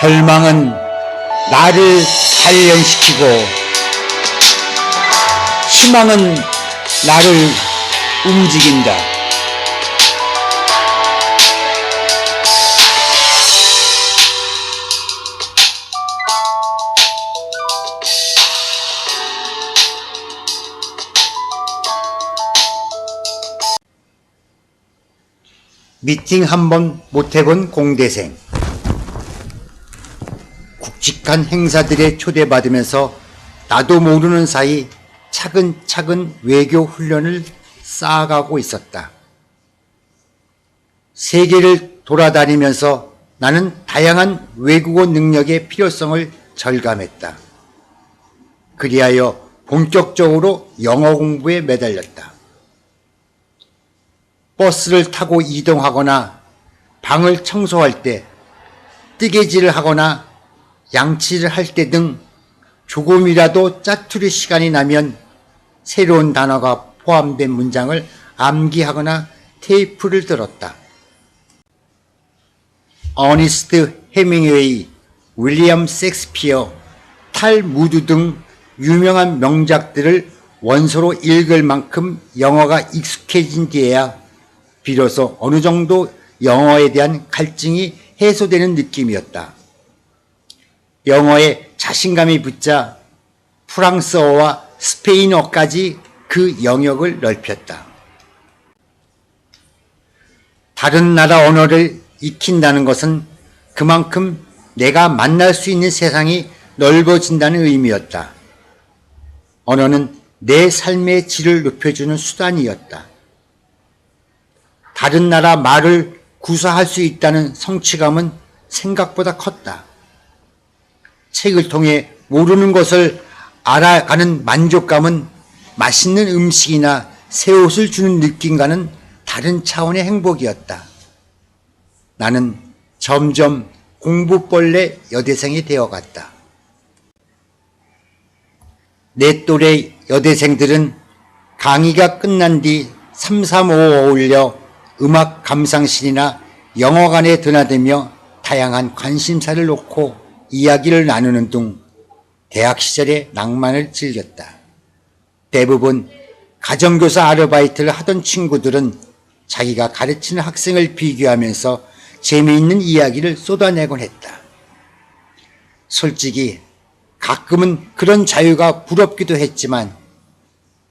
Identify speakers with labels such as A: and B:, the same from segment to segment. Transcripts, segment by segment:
A: 절망은 나를 단련시키고 희망은 나를 움직인다. 미팅 한 번 못해본 공대생. 굵직한 행사들에 초대받으면서 나도 모르는 사이 차근차근 외교 훈련을 쌓아가고 있었다. 세계를 돌아다니면서 나는 다양한 외국어 능력의 필요성을 절감했다. 그리하여 본격적으로 영어 공부에 매달렸다. 버스를 타고 이동하거나 방을 청소할 때, 뜨개질을 하거나 양치를 할 때 등 조금이라도 짜투리 시간이 나면 새로운 단어가 포함된 문장을 암기하거나 테이프를 들었다. 어니스트 해밍웨이, 윌리엄 셰익스피어, 탈무드 등 유명한 명작들을 원서로 읽을 만큼 영어가 익숙해진 뒤에야 비로소 어느 정도 영어에 대한 갈증이 해소되는 느낌이었다. 영어에 자신감이 붙자 프랑스어와 스페인어까지 그 영역을 넓혔다. 다른 나라 언어를 익힌다는 것은 그만큼 내가 만날 수 있는 세상이 넓어진다는 의미였다. 언어는 내 삶의 질을 높여주는 수단이었다. 다른 나라 말을 구사할 수 있다는 성취감은 생각보다 컸다. 책을 통해 모르는 것을 알아가는 만족감은 맛있는 음식이나 새 옷을 주는 느낌과는 다른 차원의 행복이었다. 나는 점점 공부벌레 여대생이 되어갔다. 내 또래 여대생들은 강의가 끝난 뒤 335 어울려 음악 감상실이나 영화관에 드나들며 다양한 관심사를 놓고 이야기를 나누는 등 대학 시절의 낭만을 즐겼다. 대부분 가정교사 아르바이트를 하던 친구들은 자기가 가르치는 학생을 비교하면서 재미있는 이야기를 쏟아내곤 했다. 솔직히 가끔은 그런 자유가 부럽기도 했지만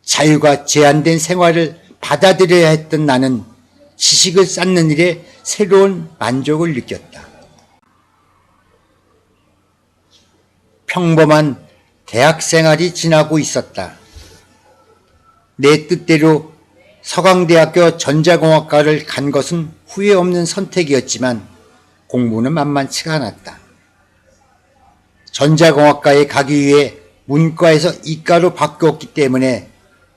A: 자유가 제한된 생활을 받아들여야 했던 나는 지식을 쌓는 일에 새로운 만족을 느꼈다. 평범한 대학 생활이 지나고 있었다. 내 뜻대로 서강대학교 전자공학과를 간 것은 후회 없는 선택이었지만 공부는 만만치가 않았다. 전자공학과에 가기 위해 문과에서 이과로 바뀌었기 때문에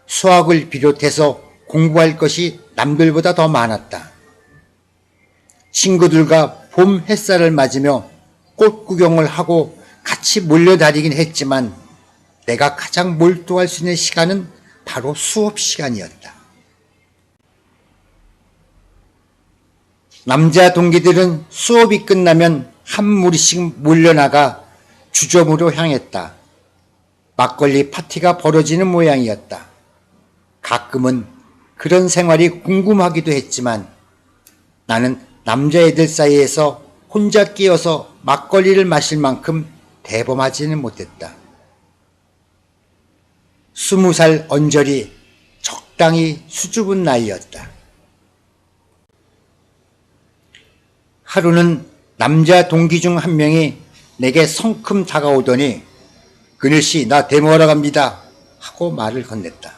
A: 수학을 비롯해서 공부할 것이 남들보다 더 많았다. 친구들과 봄 햇살을 맞으며 꽃 구경을 하고 같이 몰려다니긴 했지만 내가 가장 몰두할 수 있는 시간은 바로 수업 시간이었다. 남자 동기들은 수업이 끝나면 한 무리씩 몰려나가 주점으로 향했다. 막걸리 파티가 벌어지는 모양이었다. 가끔은 그런 생활이 궁금하기도 했지만 나는 남자애들 사이에서 혼자 끼어서 막걸리를 마실 만큼 대범하지는 못했다. 20살 언저리 적당히 수줍은 나이였다. 하루는 남자 동기 중 한 명이 내게 성큼 다가오더니 그늘씨 나 데모하러 갑니다 하고 말을 건넸다.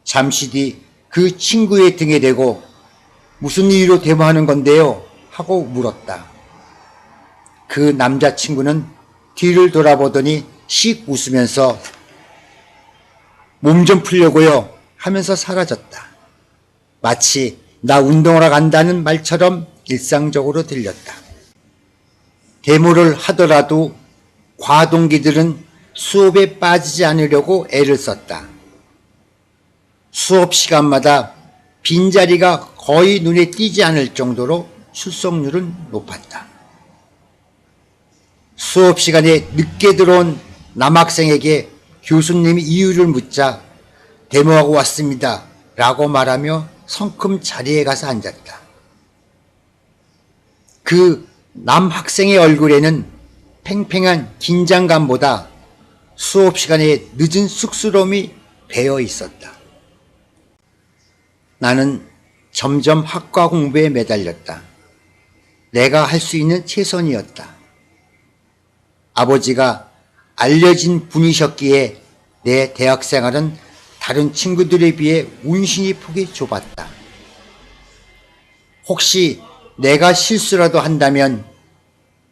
A: 잠시 뒤 그 친구의 등에 대고 무슨 이유로 데모하는 건데요? 하고 물었다. 그 남자친구는 뒤를 돌아보더니 씩 웃으면서 몸 좀 풀려고요 하면서 사라졌다. 마치 나 운동하러 간다는 말처럼 일상적으로 들렸다. 데모를 하더라도 과동기들은 수업에 빠지지 않으려고 애를 썼다. 수업 시간마다 빈자리가 거의 눈에 띄지 않을 정도로 출석률은 높았다. 수업 시간에 늦게 들어온 남학생에게 교수님이 이유를 묻자 데모하고 왔습니다 라고 말하며 성큼 자리에 가서 앉았다. 그 남학생의 얼굴에는 팽팽한 긴장감보다 수업 시간에 늦은 쑥스러움이 배어 있었다. 나는 점점 학과 공부에 매달렸다. 내가 할 수 있는 최선이었다. 아버지가 알려진 분이셨기에 내 대학 생활은 다른 친구들에 비해 운신이 폭이 좁았다. 혹시 내가 실수라도 한다면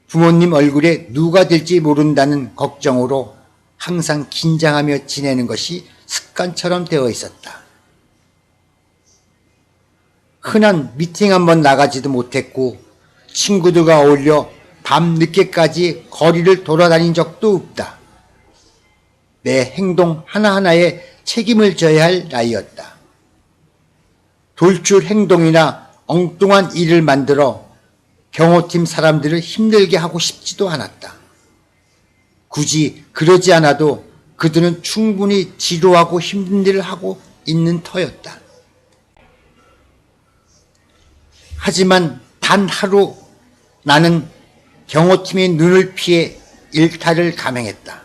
A: 부모님 얼굴에 누가 될지 모른다는 걱정으로 항상 긴장하며 지내는 것이 습관처럼 되어 있었다. 흔한 미팅 한번 나가지도 못했고 친구들과 어울려 밤 늦게까지 거리를 돌아다닌 적도 없다. 내 행동 하나하나에 책임을 져야 할 나이였다. 돌출 행동이나 엉뚱한 일을 만들어 경호팀 사람들을 힘들게 하고 싶지도 않았다. 굳이 그러지 않아도 그들은 충분히 지루하고 힘든 일을 하고 있는 터였다. 하지만 단 하루 나는 경호팀의 눈을 피해 일탈을 감행했다.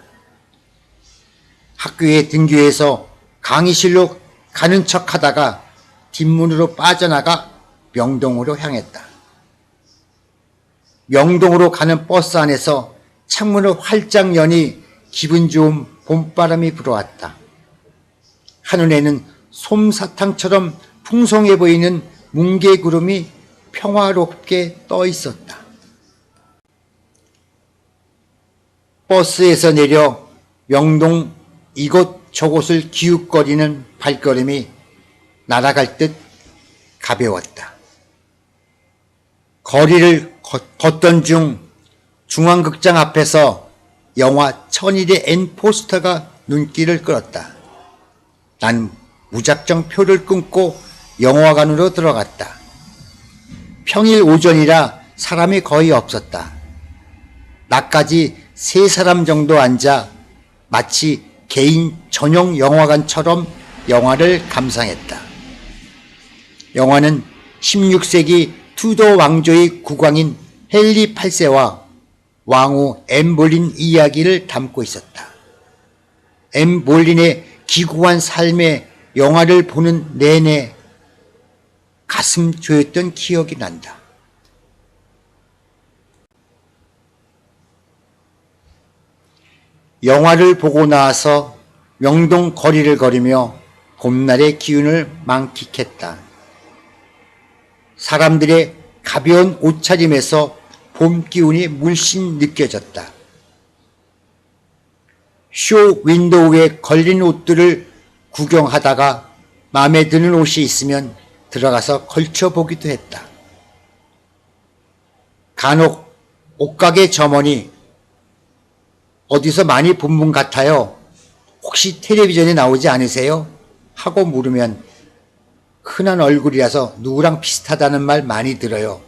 A: 학교에 등교해서 강의실로 가는 척하다가 뒷문으로 빠져나가 명동으로 향했다. 명동으로 가는 버스 안에서 창문을 활짝 여니 기분 좋은 봄바람이 불어왔다. 하늘에는 솜사탕처럼 풍성해 보이는 뭉게구름이 평화롭게 떠 있었다. 버스에서 내려 명동 이곳저곳을 기웃거리는 발걸음이 날아갈 듯 가벼웠다. 거리를 걷던 중 중앙극장 앞에서 영화 천일의 N 포스터가 눈길을 끌었다. 난 무작정 표를 끊고 영화관으로 들어갔다. 평일 오전이라 사람이 거의 없었다. 나까지 3사람 정도 앉아 마치 개인 전용 영화관처럼 영화를 감상했다. 영화는 16세기 투도 왕조의 국왕인 헨리 8세와 왕후 앤 볼린 이야기를 담고 있었다. 앤 볼린의 기구한 삶의 영화를 보는 내내 가슴 조였던 기억이 난다. 영화를 보고 나와서 명동 거리를 걸으며 봄날의 기운을 만끽했다. 사람들의 가벼운 옷차림에서 봄 기운이 물씬 느껴졌다. 쇼 윈도우에 걸린 옷들을 구경하다가 마음에 드는 옷이 있으면 들어가서 걸쳐보기도 했다. 간혹 옷가게 점원이 어디서 많이 본 분 같아요. 혹시 텔레비전에 나오지 않으세요? 하고 물으면 흔한 얼굴이라서 누구랑 비슷하다는 말 많이 들어요.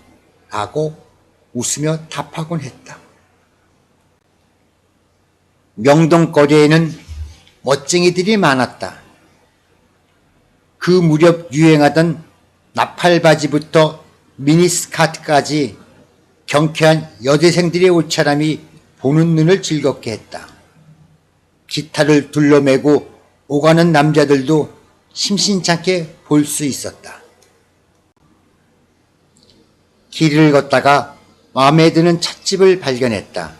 A: 라고 웃으며 답하곤 했다. 명동거리에는 멋쟁이들이 많았다. 그 무렵 유행하던 나팔바지부터 미니스카트까지 경쾌한 여대생들의 옷차림이 보는 눈을 즐겁게 했다. 기타를 둘러매고 오가는 남자들도 심심찮게 볼 수 있었다. 길을 걷다가 마음에 드는 찻집을 발견했다.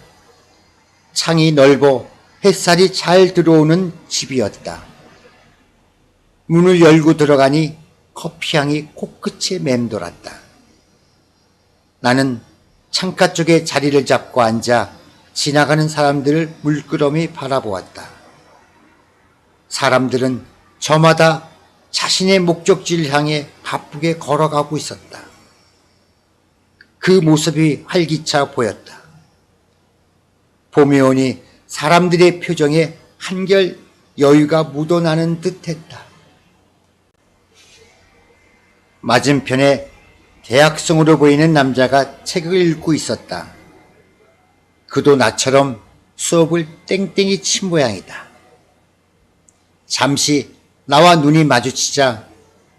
A: 창이 넓어 햇살이 잘 들어오는 집이었다. 문을 열고 들어가니 커피향이 코끝에 맴돌았다. 나는 창가 쪽에 자리를 잡고 앉아 지나가는 사람들을 물끄러미 바라보았다. 사람들은 저마다 자신의 목적지를 향해 바쁘게 걸어가고 있었다. 그 모습이 활기차 보였다. 봄이 오니 사람들의 표정에 한결 여유가 묻어나는 듯했다. 맞은편에 대학생으로 보이는 남자가 책을 읽고 있었다. 그도 나처럼 수업을 땡땡이 친 모양이다. 잠시 나와 눈이 마주치자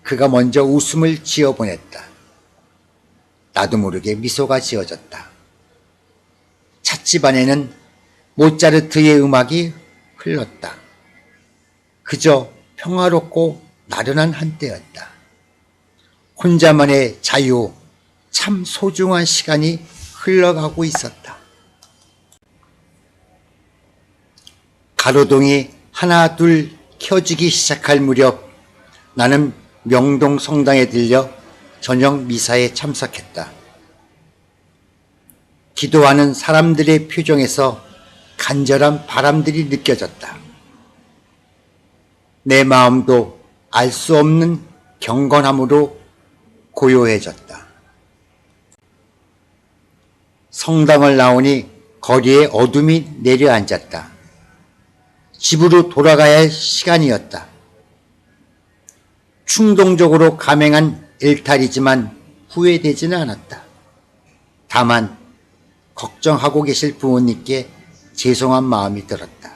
A: 그가 먼저 웃음을 지어 보냈다. 나도 모르게 미소가 지어졌다. 찻집 안에는 모차르트의 음악이 흘렀다. 그저 평화롭고 나른한 한때였다. 혼자만의 자유, 참 소중한 시간이 흘러가고 있었다. 가로등이 하나 둘 켜지기 시작할 무렵 나는 명동 성당에 들려 저녁 미사에 참석했다. 기도하는 사람들의 표정에서 간절한 바람들이 느껴졌다. 내 마음도 알 수 없는 경건함으로 고요해졌다. 성당을 나오니 거리에 어둠이 내려앉았다. 집으로 돌아가야 할 시간이었다. 충동적으로 감행한 일탈이지만 후회되지는 않았다. 다만 걱정하고 계실 부모님께 죄송한 마음이 들었다.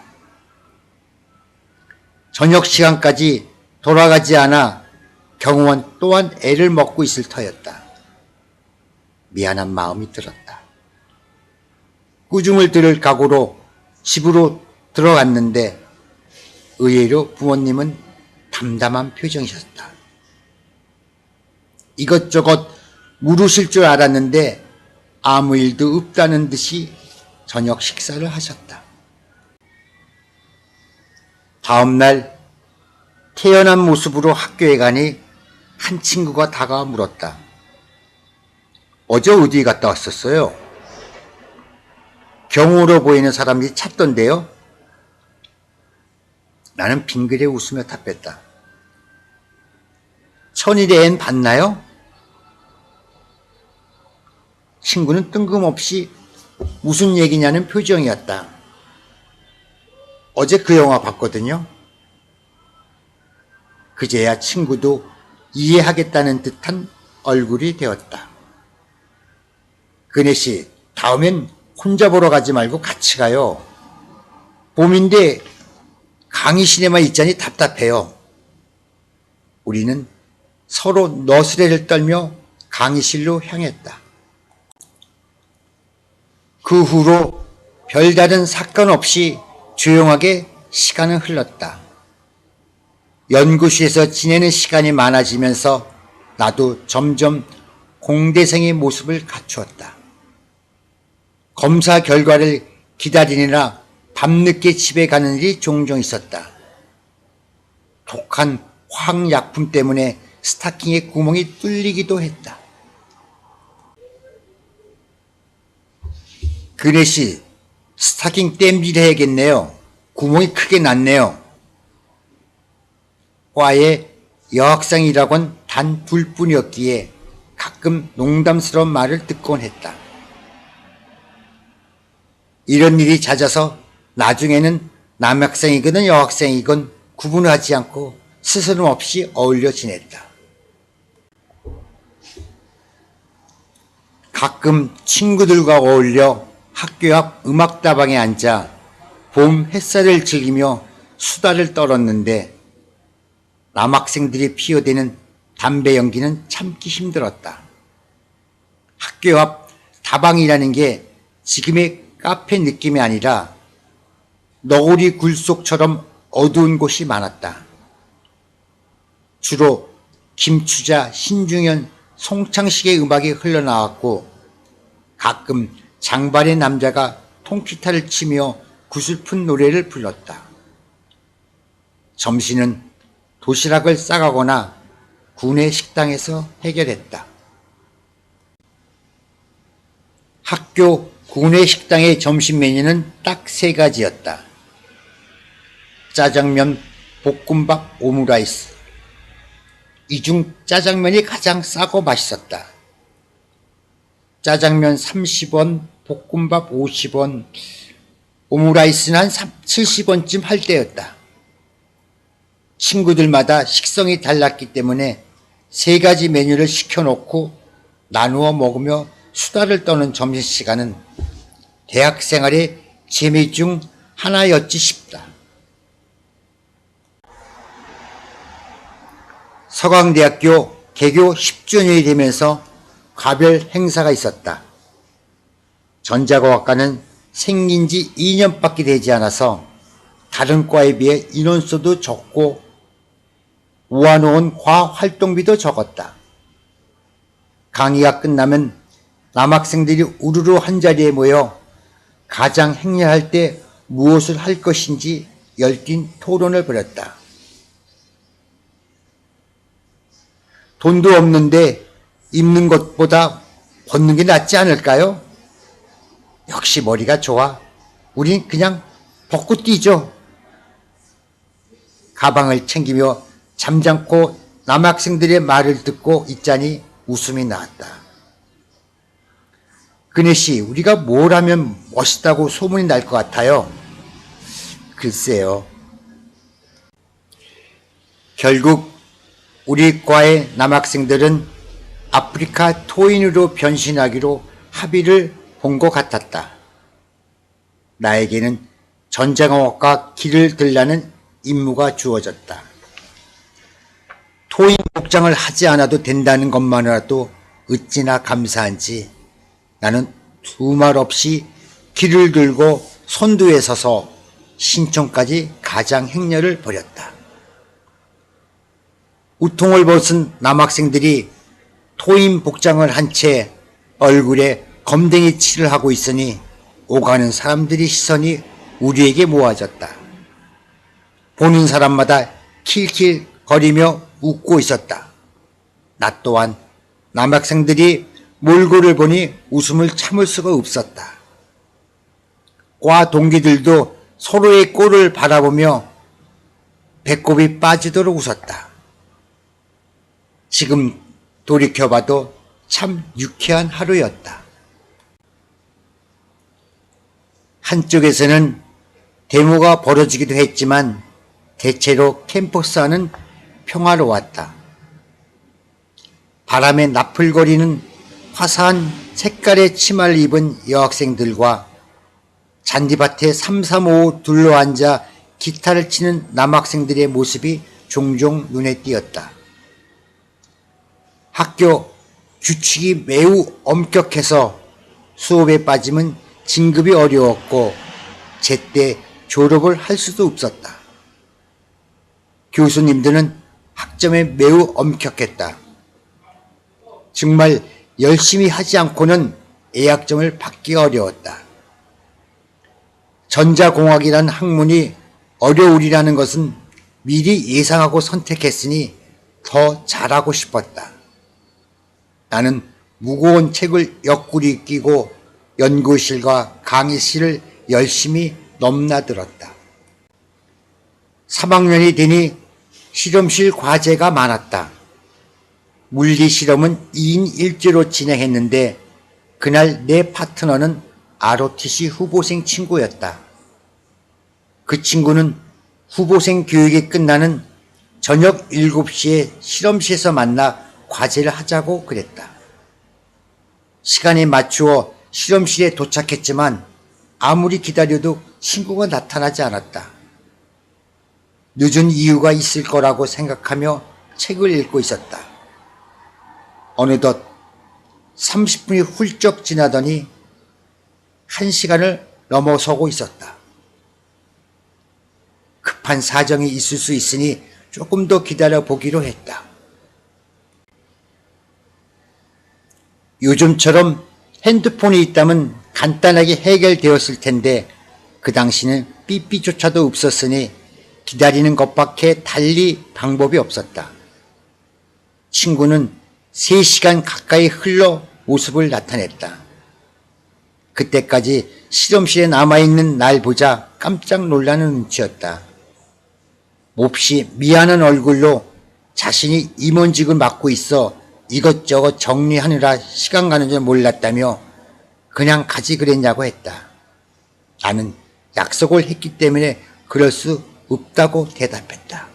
A: 저녁 시간까지 돌아가지 않아 경호원 또한 애를 먹고 있을 터였다. 미안한 마음이 들었다. 꾸중을 들을 각오로 집으로 들어갔는데 의외로 부모님은 담담한 표정이셨다. 이것저것 물으실 줄 알았는데 아무 일도 없다는 듯이 저녁 식사를 하셨다. 다음날 태연한 모습으로 학교에 가니 한 친구가 다가와 물었다. 어제 어디 갔다 왔었어요? 경호로 보이는 사람이 찾던데요? 나는 빙그레 웃으며 답했다. 천일의 앤 봤나요? 친구는 뜬금없이 무슨 얘기냐는 표정이었다. 어제 그 영화 봤거든요. 그제야 친구도 이해하겠다는 듯한 얼굴이 되었다. 그네 씨, 다음엔 혼자 보러 가지 말고 같이 가요. 봄인데 강의 시네마 있자니 답답해요. 우리는 서로 너스레를 떨며 강의실로 향했다. 그 후로 별다른 사건 없이 조용하게 시간은 흘렀다. 연구실에서 지내는 시간이 많아지면서 나도 점점 공대생의 모습을 갖추었다. 검사 결과를 기다리느라 밤늦게 집에 가는 일이 종종 있었다. 독한 화학약품 때문에 스타킹에 구멍이 뚫리기도 했다. 그네 씨, 스타킹 땜질 해야겠네요. 구멍이 크게 났네요. 과에 여학생이라곤 단 둘뿐이었기에 가끔 농담스러운 말을 듣곤 했다. 이런 일이 잦아서 나중에는 남학생이건 여학생이건 구분하지 않고 스스럼 없이 어울려 지냈다. 가끔 친구들과 어울려 학교 앞 음악다방에 앉아 봄 햇살을 즐기며 수다를 떨었는데 남학생들이 피어대는 담배 연기는 참기 힘들었다. 학교 앞 다방이라는 게 지금의 카페 느낌이 아니라 너구리 굴속처럼 어두운 곳이 많았다. 주로 김추자, 신중현, 송창식의 음악이 흘러나왔고 가끔 장발의 남자가 통기타를 치며 구슬픈 노래를 불렀다. 점심은 도시락을 싸가거나 구내 식당에서 해결했다. 학교 구내 식당의 점심 메뉴는 딱 3가지였다. 짜장면, 볶음밥, 오므라이스. 이 중 짜장면이 가장 싸고 맛있었다. 짜장면 30원, 볶음밥 50원, 오므라이스는 한 70원쯤 할 때였다. 친구들마다 식성이 달랐기 때문에 3가지 메뉴를 시켜놓고 나누어 먹으며 수다를 떠는 점심시간은 대학 생활의 재미 중 하나였지 싶다. 서강대학교 개교 10주년이 되면서 가별 행사가 있었다. 전자공학과는 생긴 지 2년밖에 되지 않아서 다른 과에 비해 인원수도 적고 모아놓은 과활동비도 적었다. 강의가 끝나면 남학생들이 우르르 한자리에 모여 가장 행렬할 때 무엇을 할 것인지 열띤 토론을 벌였다. 돈도 없는데 입는 것보다 벗는 게 낫지 않을까요? 역시 머리가 좋아. 우린 그냥 벗고 뛰죠. 가방을 챙기며 잠잠고 남학생들의 말을 듣고 있자니 웃음이 나왔다. 그네씨, 우리가 뭘 하면 멋있다고 소문이 날 것 같아요? 글쎄요. 결국 우리 과의 남학생들은 아프리카 토인으로 변신하기로 합의를 본 것 같았다. 나에게는 전자공학과 길을 들라는 임무가 주어졌다. 토인 복장을 하지 않아도 된다는 것만으로도 어찌나 감사한지 나는 두말 없이 길을 들고 선두에 서서 신촌까지 가장 행렬을 벌였다. 우통을 벗은 남학생들이 토인 복장을 한 채 얼굴에 검댕이 칠을 하고 있으니 오가는 사람들의 시선이 우리에게 모아졌다. 보는 사람마다 킬킬 거리며 웃고 있었다. 나 또한 남학생들이 몰골을 보니 웃음을 참을 수가 없었다. 과 동기들도 서로의 꼴을 바라보며 배꼽이 빠지도록 웃었다. 지금 돌이켜봐도 참 유쾌한 하루였다. 한쪽에서는 데모가 벌어지기도 했지만 대체로 캠퍼스 안은 평화로웠다. 바람에 나풀거리는 화사한 색깔의 치마를 입은 여학생들과 잔디밭에 삼삼오오 둘러앉아 기타를 치는 남학생들의 모습이 종종 눈에 띄었다. 학교 규칙이 매우 엄격해서 수업에 빠지면 진급이 어려웠고 제때 졸업을 할 수도 없었다. 교수님들은 학점에 매우 엄격했다. 정말 열심히 하지 않고는 A학점을 받기가 어려웠다. 전자공학이라는 학문이 어려우리라는 것은 미리 예상하고 선택했으니 더 잘하고 싶었다. 나는 무거운 책을 옆구리 끼고 연구실과 강의실을 열심히 넘나들었다. 3학년이 되니 실험실 과제가 많았다. 물리 실험은 2인 1제로 진행했는데 그날 내 파트너는 ROTC 후보생 친구였다. 그 친구는 후보생 교육이 끝나는 저녁 7시에 실험실에서 만나 과제를 하자고 그랬다. 시간에 맞추어 실험실에 도착했지만 아무리 기다려도 친구가 나타나지 않았다. 늦은 이유가 있을 거라고 생각하며 책을 읽고 있었다. 어느덧 30분이 훌쩍 지나더니 1시간을 넘어서고 있었다. 급한 사정이 있을 수 있으니 조금 더 기다려 보기로 했다. 요즘처럼 핸드폰이 있다면 간단하게 해결되었을 텐데 그 당시는 삐삐조차도 없었으니 기다리는 것밖에 달리 방법이 없었다. 친구는 3시간 가까이 흘러 모습을 나타냈다. 그때까지 실험실에 남아있는 날 보자 깜짝 놀라는 눈치였다. 몹시 미안한 얼굴로 자신이 임원직을 맡고 있어 이것저것 정리하느라 시간 가는 줄 몰랐다며 그냥 가지 그랬냐고 했다. 나는 약속을 했기 때문에 그럴 수 없다고 대답했다.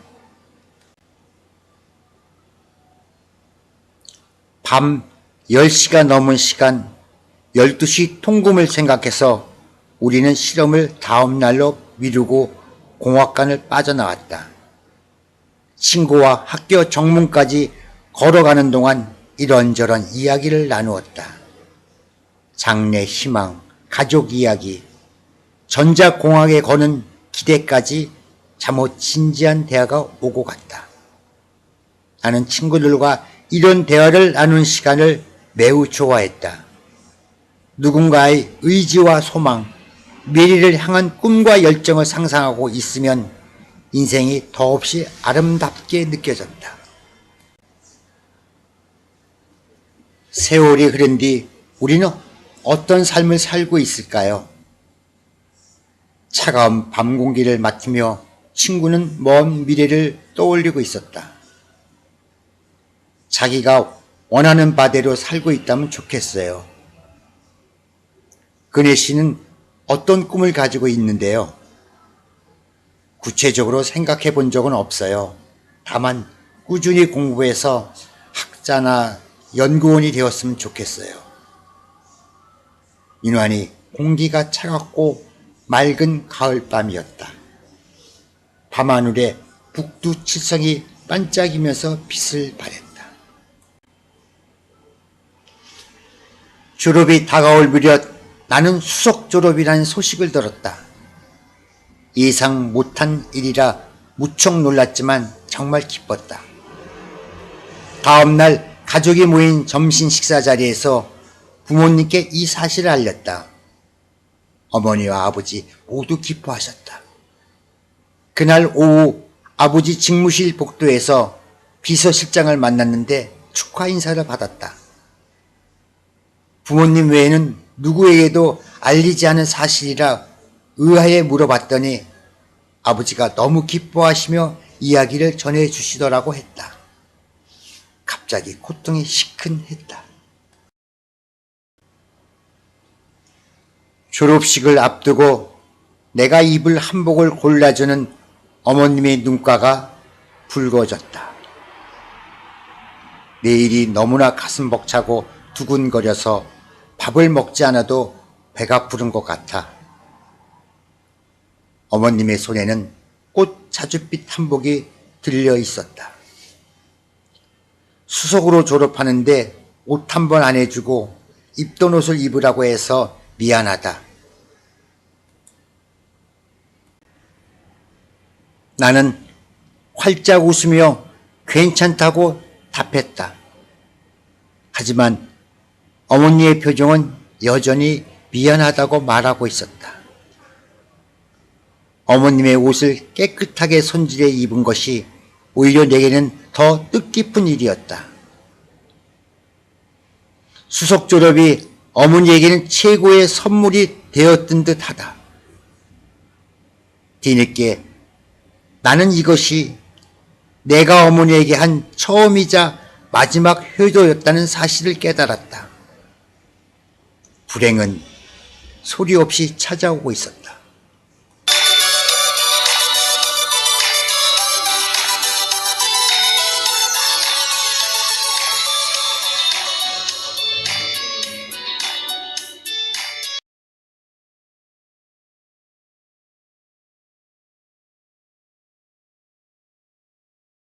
A: 밤 10시가 넘은 시간 12시 통금을 생각해서 우리는 실험을 다음 날로 미루고 공학관을 빠져나왔다. 친구와 학교 정문까지 걸어가는 동안 이런저런 이야기를 나누었다. 장래 희망, 가족 이야기, 전자공학에 거는 기대까지 잠옷 진지한 대화가 오고 갔다. 나는 친구들과 이런 대화를 나누는 시간을 매우 좋아했다. 누군가의 의지와 소망, 미래를 향한 꿈과 열정을 상상하고 있으면 인생이 더없이 아름답게 느껴졌다. 세월이 흐른 뒤 우리는 어떤 삶을 살고 있을까요? 차가운 밤 공기를 맡으며 친구는 먼 미래를 떠올리고 있었다. 자기가 원하는 바대로 살고 있다면 좋겠어요. 그네 씨는 어떤 꿈을 가지고 있는데요? 구체적으로 생각해 본 적은 없어요. 다만 꾸준히 공부해서 학자나 연구원이 되었으면 좋겠어요. 유난히 공기가 차갑고 맑은 가을밤이었다. 밤하늘에 북두칠성이 반짝이면서 빛을 발했다. 졸업이 다가올 무렵 나는 수석 졸업이라는 소식을 들었다. 예상 못한 일이라 무척 놀랐지만 정말 기뻤다. 다음 날 가족이 모인 점심 식사 자리에서 부모님께 이 사실을 알렸다. 어머니와 아버지 모두 기뻐하셨다. 그날 오후 아버지 직무실 복도에서 비서실장을 만났는데 축하 인사를 받았다. 부모님 외에는 누구에게도 알리지 않은 사실이라 의아해 물어봤더니 아버지가 너무 기뻐하시며 이야기를 전해주시더라고 했다. 갑자기 고통이 시큰했다. 졸업식을 앞두고 내가 입을 한복을 골라주는 어머님의 눈가가 붉어졌다. 내일이 너무나 가슴 벅차고 두근거려서 밥을 먹지 않아도 배가 부른 것 같아. 어머님의 손에는 꽃 자줏빛 한복이 들려 있었다. 수석으로 졸업하는데 옷 한 번 안 해주고 입던 옷을 입으라고 해서 미안하다. 나는 활짝 웃으며 괜찮다고 답했다. 하지만 어머니의 표정은 여전히 미안하다고 말하고 있었다. 어머님의 옷을 깨끗하게 손질해 입은 것이 오히려 내게는 더 뜻깊은 일이었다. 수석 졸업이 어머니에게는 최고의 선물이 되었던 듯하다. 뒤늦게 나는 이것이 내가 어머니에게 한 처음이자 마지막 효도였다는 사실을 깨달았다. 불행은 소리 없이 찾아오고 있었다.